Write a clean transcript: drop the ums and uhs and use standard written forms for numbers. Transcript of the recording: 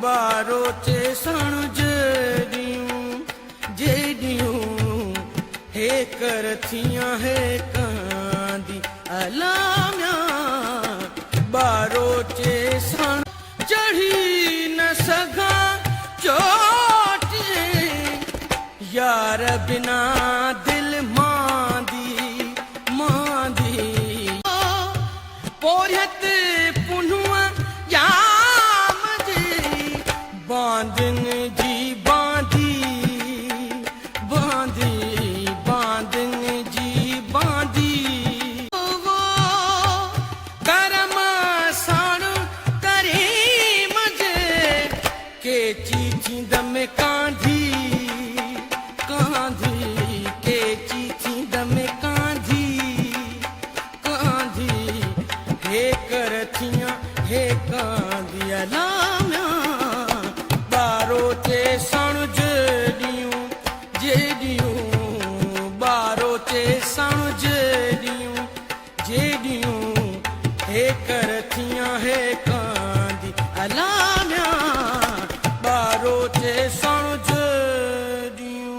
बारो चे सण जेडियूं हे करथियां हे कांदी अलाम्या बारो चे सण चढ़ी न सगा चोटी यार बिना दिल मांदी मांदी पोरियत पुनुआ याम जी बांधन जी बांधी बांधी बांधन जी बांधी वो करम साण करे मजे के चीची दम कांधी कांधी के चीची दम कांधी कांधी हे करथियां हे कांधी अलाम्या बारो चे सण जेडियूं बारो चे सण जेडियूं हे करथियां हे कांधी अलाम्या बारो चे सण जेडियूं